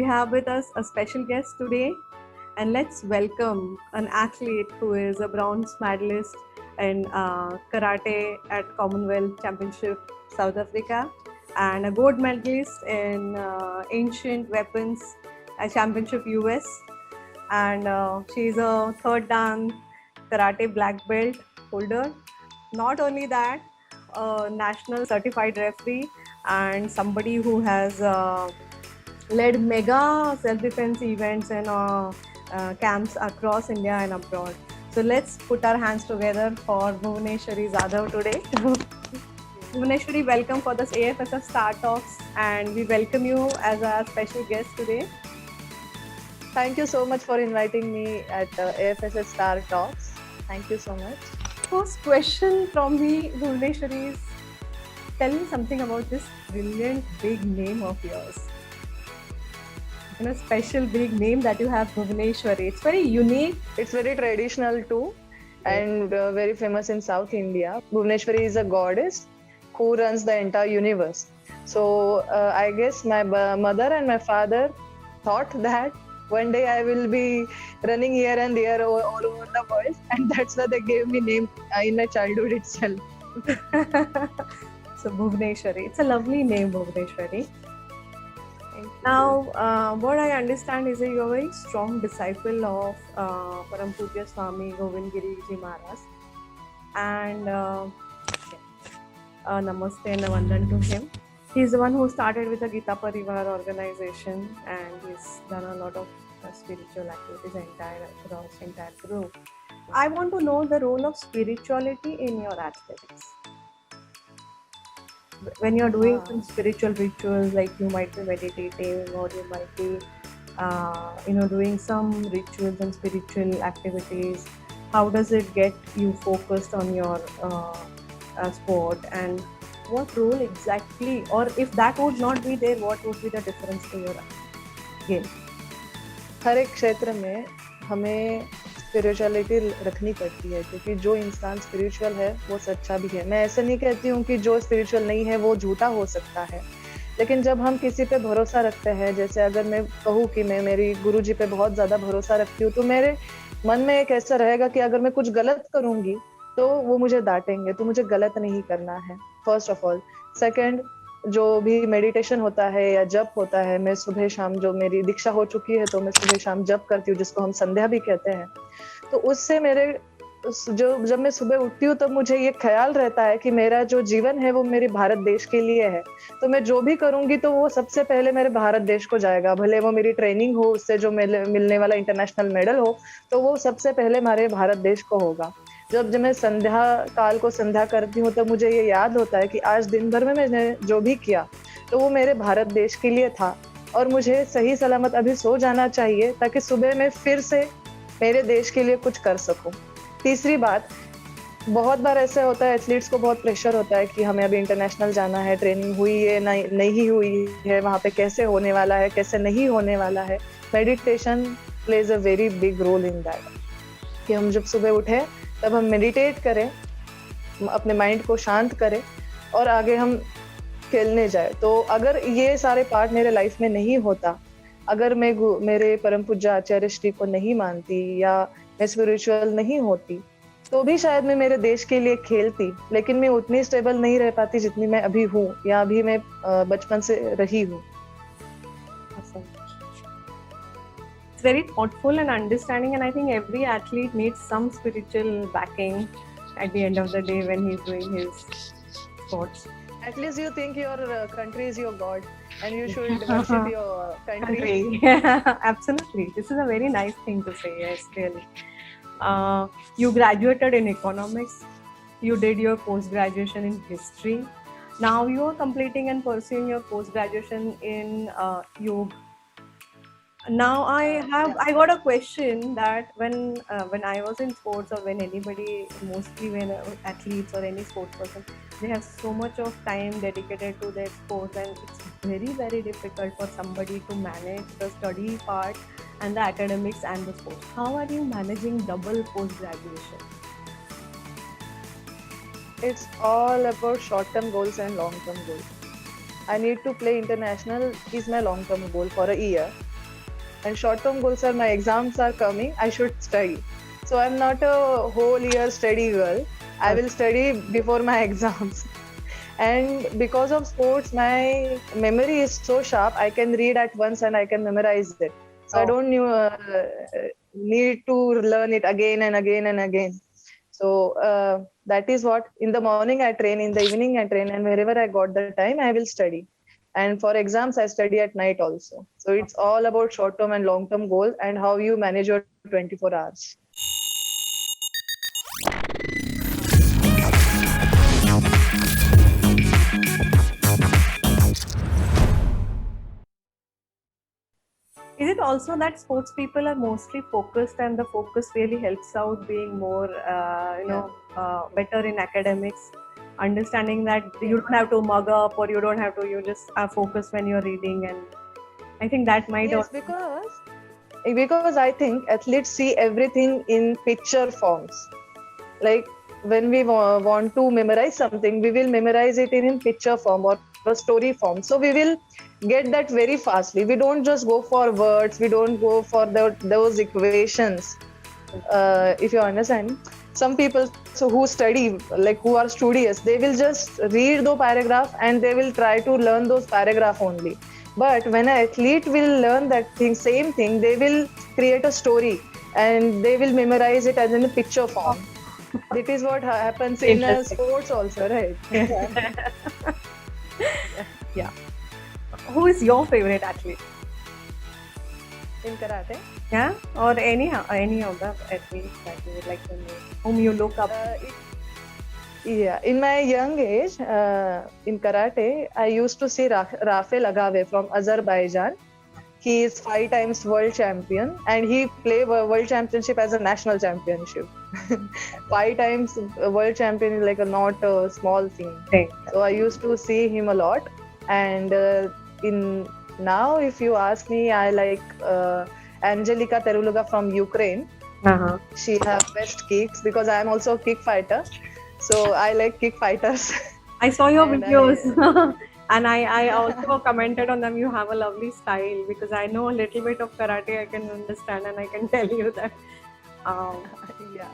have with us a special guest today, and let's welcome an athlete who is a bronze medalist in karate at Commonwealth Championship South Africa and a gold medalist in Ancient Weapons Championship US. And she's a third dan karate black belt holder. Not only that, a national certified referee and somebody who has led mega self-defense events and camps across India and abroad. So let's put our hands together for Bhuvaneshwari Jadhav today. Bhuvaneshwari, welcome for this AFSF Star Talks, and we welcome you as a special guest today. Thank you so much for inviting me at AFSS Star Talks. Thank you so much. First question from me, Bhuvaneshwari, is tell me something about this brilliant big name of yours. A special big name that you have, Bhuvaneshwari. It's very unique. It's very traditional too, and very famous in South India. Bhuvaneshwari is a goddess who runs the entire universe. So I guess my mother and my father thought that one day I will be running here and there all over the world, and that's why they gave me name in my childhood itself. So Bhuvaneshwari, it's a lovely name, Bhuvaneshwari. Now, what I understand is that you're a very strong disciple of Param Pujya Swami Govind Giri Ji Maharaj, and namaste and a vandan to him. He's the one who started with the Gita Parivar organization, and he's done a lot of spiritual activities across entire group. I want to know the role of spirituality in your athletics. When you're doing some spiritual rituals, like you might be meditating or you might be doing some rituals and spiritual activities, how does it get you focused on your sport, and what role exactly, or if that would not be there, what would be the difference to your game? हर एक क्षेत्र में हमें spirituality रखनी पड़ती है, क्योंकि जो इंसान स्पिरिचुअल है वो सच्चा भी है। मैं ऐसे नहीं कहती हूँ कि जो स्पिरिचुअल नहीं है वो झूठा हो सकता है, लेकिन जब हम किसी पे भरोसा रखते हैं, जैसे अगर मैं कहूँ कि मैं मेरी गुरुजी पे बहुत ज़्यादा भरोसा रखती हूँ, तो मेरे मन में एक ऐसा रहेगा कि अगर मैं कुछ गलत करूँगी तो वो मुझे डांटेंगे, तो मुझे गलत नहीं करना है, फर्स्ट ऑफ ऑल। सेकेंड, जो भी मेडिटेशन होता है या जप होता है, मैं सुबह शाम, जो मेरी दीक्षा हो चुकी है तो मैं सुबह शाम जप करती हूँ, जिसको हम संध्या भी कहते हैं। तो उससे मेरे जब मैं सुबह उठती हूँ तब मुझे ये ख्याल रहता है कि मेरा जो जीवन है वो मेरे भारत देश के लिए है, तो मैं जो भी करूंगी तो वो सबसे पहले मेरे भारत देश को जाएगा। भले वो मेरी ट्रेनिंग हो, उससे जो मिलने वाला इंटरनेशनल मेडल हो, तो वो सबसे पहले हमारे भारत देश को होगा। जब मैं संध्या काल को संध्या करती हूँ तो मुझे ये याद होता है कि आज दिन भर में मैंने जो भी किया तो वो मेरे भारत देश के लिए था, और मुझे सही सलामत अभी सो जाना चाहिए ताकि सुबह मैं फिर से मेरे देश के लिए कुछ कर सकूं। तीसरी बात, बहुत बार ऐसा होता है, एथलीट्स को बहुत प्रेशर होता है कि हमें अभी इंटरनेशनल जाना है, ट्रेनिंग हुई है नहीं हुई है, वहाँ पे कैसे होने वाला है, कैसे नहीं होने वाला है। Meditation plays a very big role in that, कि हम जब सुबह उठे तब हम मेडिटेट करें, अपने माइंड को शांत करें और आगे हम खेलने जाए। तो अगर ये सारे पार्ट मेरे लाइफ में नहीं होता, अगर मैं मेरे परम पूज्य आचार्य श्री को नहीं मानती या मैं स्पिरिचुअल नहीं होती, तो भी शायद मैं मेरे देश के लिए खेलती, लेकिन मैं उतनी स्टेबल नहीं रह पाती जितनी मैं अभी हूँ या अभी मैं बचपन से रही हूँ। It's very thoughtful and understanding, and I think every athlete needs some spiritual backing at the end of the day when he's doing his sports. At least you think your country is your god and you should worship your country. Absolutely. This is a very nice thing to say, yes, really. You graduated in economics. You did your post-graduation in history. Now you are completing and pursuing your post-graduation in yoga. Now I got a question that when I was in sports, or when anybody, mostly when athletes or any sports person, they have so much of time dedicated to their sports, and it's very, very difficult for somebody to manage the study part and the academics and the sports. How are you managing double post-graduation? It's all about short-term goals and long-term goals. I need to play international is my long-term goal for a year. and short-term goals are my exams are coming. I should study. So I'm not a whole year study girl. I will study before my exams. And because of sports, my memory is so sharp. I can read at once and I can memorize it. So I don't need to learn it again and again and again. So that is what in the morning I train, in the evening I train, and wherever I got the time, I will study. And for exams, I study at night also. So it's all about short-term and long-term goals and how you manage your 24 hours. Is it also that sports people are mostly focused and the focus really helps out being more, better in academics? Understanding that you don't have to mug up or you don't have to, you just are focused when you're reading, and I think that might Yes, because I think athletes see everything in picture forms. Like when we want to memorize something, we will memorize it in picture form or a story form. So we will get that very fastly. We don't just go for words. We don't go for those equations. If you understand, some people who study, like who are studious, they will just read the paragraph and they will try to learn those paragraph only. But when an athlete will learn that same thing, they will create a story and they will memorize it as in a picture form. That is what happens in sports also, right? Yeah. Who is your favorite athlete? In karate? Yeah, or any of the athletes that you would like to know, whom you look up to? In my young age, in karate, I used to see Rafael Agave from Azerbaijan. He is 5 times world champion and he played world championship as a national championship. 5 times world champion is like not a small thing. So I used to see him a lot. And in now, if you ask me, I like Angelika Teruluga from Ukraine. She has best kicks because I am also a kick fighter. So I like kick fighters. I saw your videos. And I also commented on them. You have a lovely style because I know a little bit of karate. I can understand and I can tell you that. Yeah,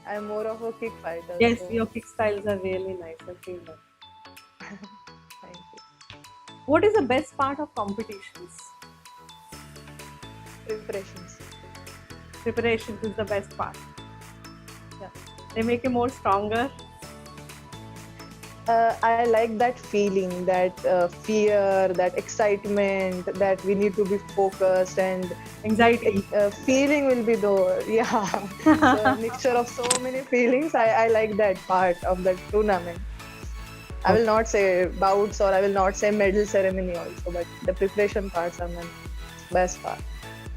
I'm more of a kick fighter. Yes, so. Your kick styles are really nice. I feel that. Thank you. What is the best part of competitions? Preparations. Preparations is the best part. Yeah. They make you more stronger. I like that feeling, that fear, that excitement, that we need to be focused and anxiety. Feeling will be there. Yeah. So a mixture of so many feelings. I like that part of the tournament. I will not say bouts or I will not say medal ceremony also, but the preparation parts are my best part.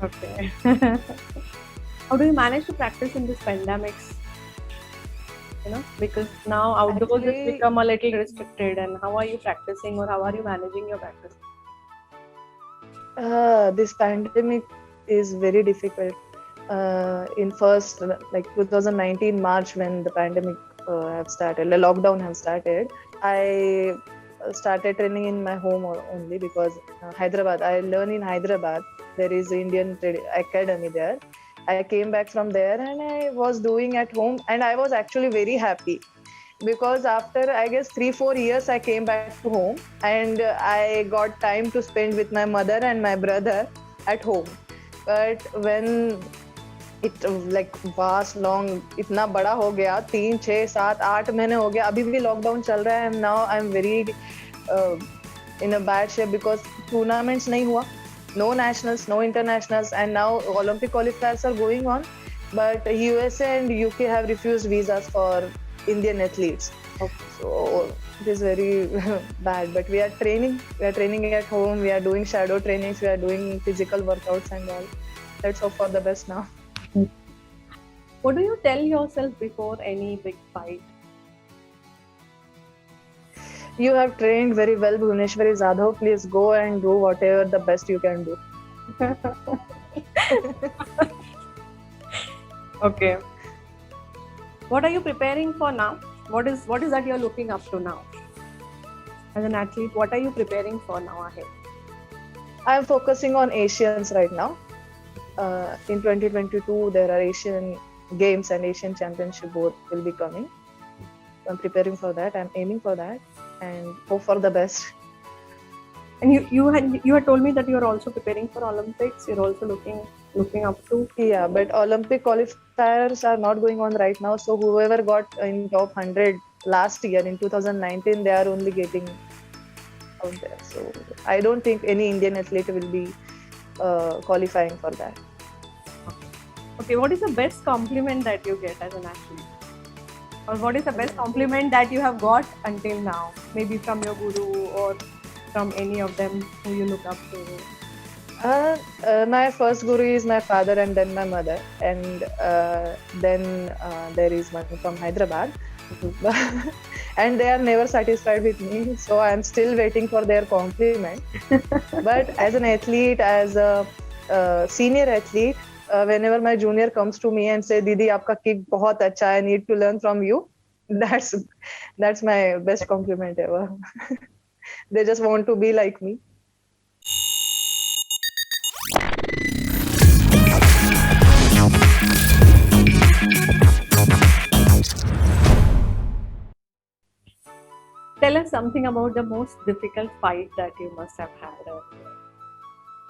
Okay. How do you manage to practice in this pandemics? Because now outdoors has become a little restricted, and how are you practicing or how are you managing your practice? This pandemic is very difficult. In first, like 2019 March, when the pandemic have started, the lockdown have started, I started training in my home only because Hyderabad, I learn in Hyderabad. There is Indian Academy there. I came back from there and I was doing at home, and I was actually very happy because after I guess 3-4 years I came back to home and I got time to spend with my mother and my brother at home. But when it like vast long इतना बड़ा हो गया, 3, 6, 7, 8 महीने हो गया, अभी भी lockdown चल रहा है, and now I'm very in a bad shape because tournaments नहीं हुआ. No nationals, no internationals, and now Olympic qualifiers are going on. But USA and UK have refused visas for Indian athletes. Okay. So it is very bad. But we are training. We are training at home. We are doing shadow trainings. We are doing physical workouts and all. Let's hope for the best now. What do you tell yourself before any big fight? You have trained very well, Bhuvneshwari Jadhav. Please go and do whatever the best you can do. Okay. What are you preparing for now? What is that you're looking up to now? As an athlete, what are you preparing for now ahead? I'm focusing on Asians right now. In 2022, there are Asian Games and Asian Championship both will be coming. I'm preparing for that. I'm aiming for that and hope for the best. And you had told me that you are also preparing for Olympics. You're also looking up to. Yeah, but Olympic qualifiers are not going on right now. So whoever got in top 100 last year in 2019, they are only getting out there. So I don't think any Indian athlete will be qualifying for that. Okay, what is the best compliment that you get as an athlete? Or what is the best compliment that you have got until now? Maybe from your guru or from any of them who you look up to? My first guru is my father and then my mother. And then there is one from Hyderabad. And they are never satisfied with me. So I'm still waiting for their compliment. But as an athlete, as a senior athlete, whenever my junior comes to me and say, Didi, aapka kick bahut acha hai, I need to learn from you. That's my best compliment ever. They just want to be like me. Tell us something about the most difficult fight that you must have had.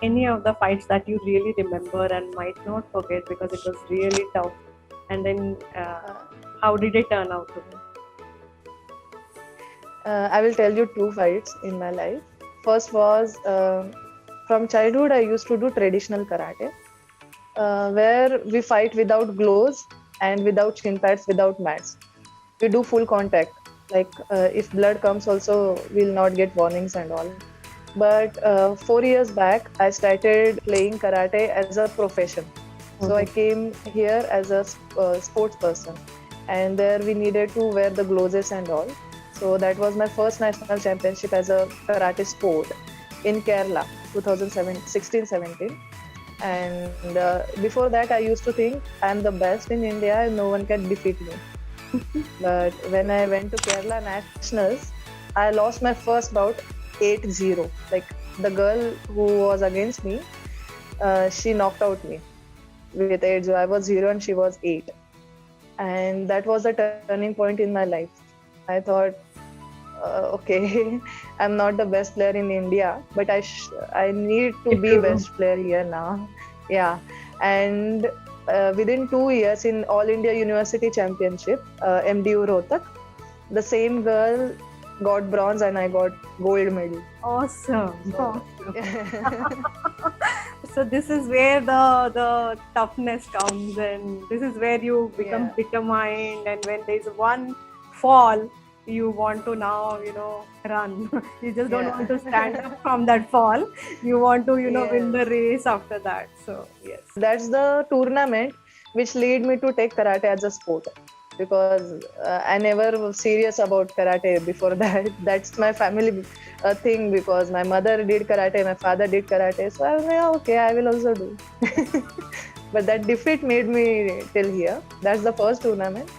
Any of the fights that you really remember and might not forget because it was really tough. And then how did it turn out to be? I will tell you 2 fights in my life. First was from childhood, I used to do traditional karate, where we fight without gloves and without shin pads, without mats. We do full contact. Like if blood comes also, we'll not get warnings and all. But 4 years back, I started playing karate as a profession. So I came here as a sports person, and there we needed to wear the gloves and all. So that was my first national championship as a karate sport in Kerala, 2016-17. And before that, I used to think I'm the best in India and no one can defeat me. But when I went to Kerala Nationals, I lost my first bout 8-0. Like the girl who was against me, she knocked out me with 8-0. I was 0 and she was 8. And that was the turning point in my life. I thought, okay, I'm not the best player in India, but I need to be best player here now. Yeah. And within 2 years in All India University Championship, MDU Rohtak, the same girl got bronze and I got gold medal. Awesome. So this is where the toughness comes, and this is where you become determined, and when there's one fall, you want to now, run. You just don't want to stand up from that fall. You want to, win the race after that. So, yes. That's the tournament which led me to take karate as a sport, because I never was serious about karate before that. That's my family thing, because my mother did karate, my father did karate. So I was like, okay, I will also do. But that defeat made me till here. That's the first tournament.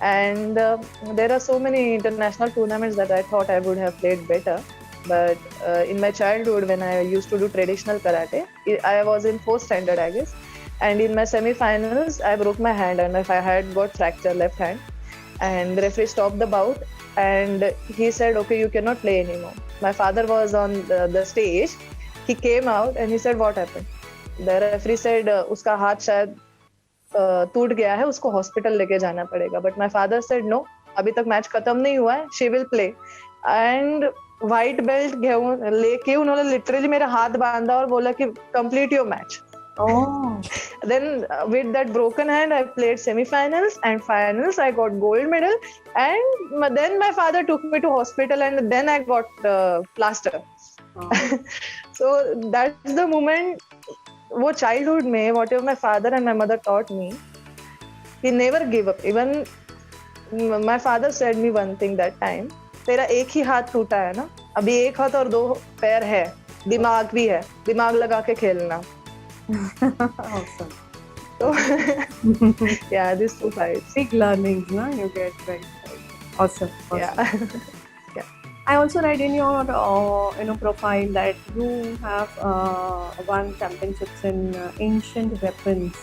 And there are so many international tournaments that I thought I would have played better. But in my childhood, when I used to do traditional karate, I was in 4th standard, I guess. And in my semi-finals, I broke my hand and I had got fractured left hand. And the referee stopped the bout and he said, okay, you cannot play anymore. My father was on the stage. He came out and he said, what happened? The referee said, uska haath shayad टूट गया है, उसको hospital लेके जाना पड़ेगा. But my father said no, अभी तक match खत्म नहीं हुआ है, she will play. And white belt लेके उन्होंने लिटरली मेरा हाथ बांधा और बोला कि complete your match. Then with that broken hand, I played semi-finals and finals. I got gold medal, and then my father took me to hospital, and then I got plaster. So that's the moment. वो childhood में whatever my father and my mother taught me, he never gave up. Even my father said me one thing that time, तेरा एक ही हाथ टूटा है ना, अभी एक हाथ और 2 पैर है, दिमाग भी है, दिमाग लगा के खेलना. Awesome. So yeah, these 2 fights. Big learnings, no? You get right. Awesome. Yeah. I also read in your profile that you have won championships in ancient weapons.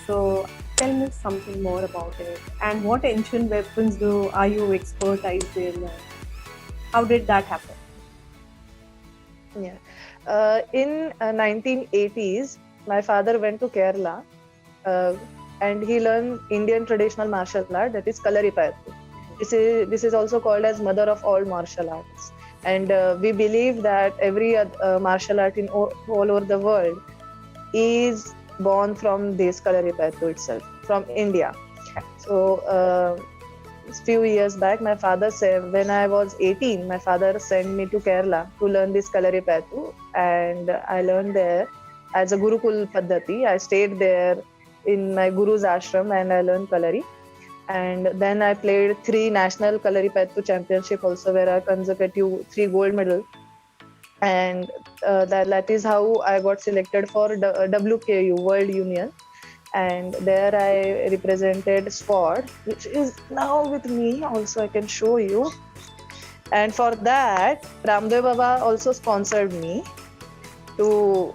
So tell me something more about it. And what ancient weapons are you expertised in? How did that happen? Yeah. In 1980s, my father went to Kerala uh, and he learned Indian traditional martial art, that is Kalaripayattu. This is also called as mother of all martial arts. And we believe that every martial art in all over the world is born from this Kalaripayattu itself, from India. So few years back, my father said, when I was 18, my father sent me to Kerala to learn this Kalaripayattu, and I learned there as a Gurukul Paddhati. I stayed there in my Guru's ashram and I learned Kalari. And then I played 3 national Kalaripayattu championship also, where I consecutive 3 gold medal. And that is how I got selected for WKU, World Union. And there I represented SWORD, which is now with me. Also, I can show you. And for that, Ramdev Baba also sponsored me to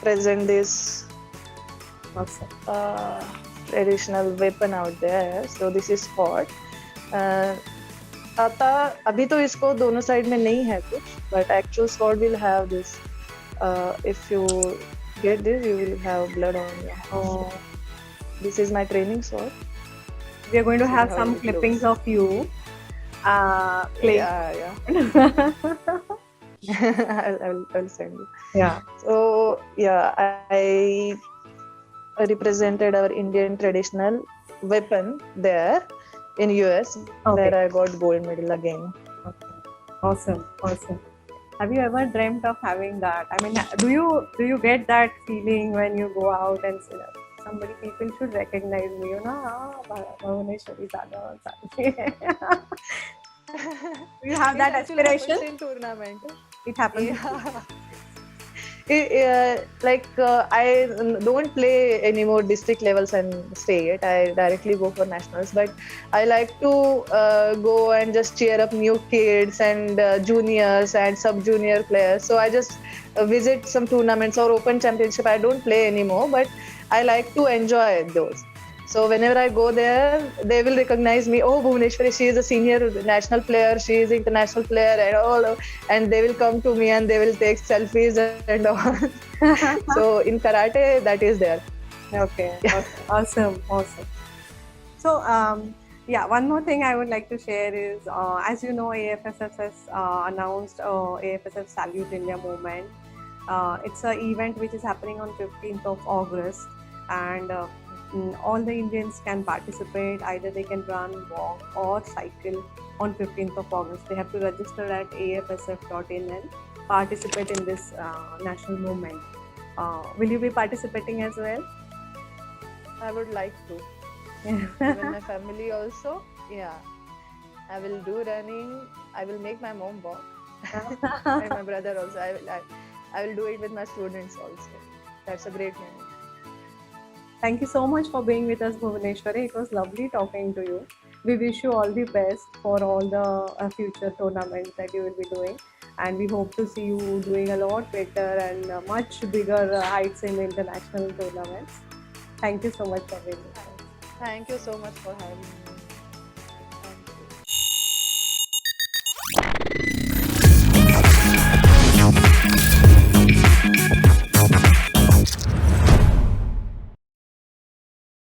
present this traditional weapon out there. So this is SWORD. आता अभी तो इसको दोनों side में नहीं है कुछ, but actual sword will have this. If you get this, you will have blood on your hand. This is my training sword. We are going to have some clippings of you playing. Yeah. I'll send you. Yeah. So yeah, I represented our Indian traditional weapon there in US, where I got gold medal again. Okay. Awesome. Have you ever dreamt of having that? I mean, do you get that feeling when you go out and say, people should recognize me, Bhuvaneshwari Dada. Do you have that aspiration? In tournament. It happens. Yeah. I don't play any more district levels and state. I directly go for nationals, but I like to go and just cheer up new kids and juniors and sub-junior players. So I just visit some tournaments or open championship. I don't play anymore, but I like to enjoy those. So whenever I go there, they will recognize me. Oh, Bhuvaneshwari, she is a senior national player. She is international player and all. And they will come to me and they will take selfies and all. So in karate, that is there. Okay. Awesome. So one more thing I would like to share is, as you know, AFSF has announced AFSF Salute India movement. It's an event which is happening on 15th of August, and all the Indians can participate. Either they can run, walk or cycle on 15th of August. They have to register at afsf.in and participate in this national movement. Will you be participating as well? I would like to. Even my family also. Yeah. I will do running. I will make my mom walk. And my brother also. I will do it with my students also. That's a great moment. Thank you so much for being with us, Bhuvaneshwari. It was lovely talking to you. We wish you all the best for all the future tournaments that you will be doing. And we hope to see you doing a lot better and much bigger heights in international tournaments. Thank you so much for being with us. Thank you so much for having me.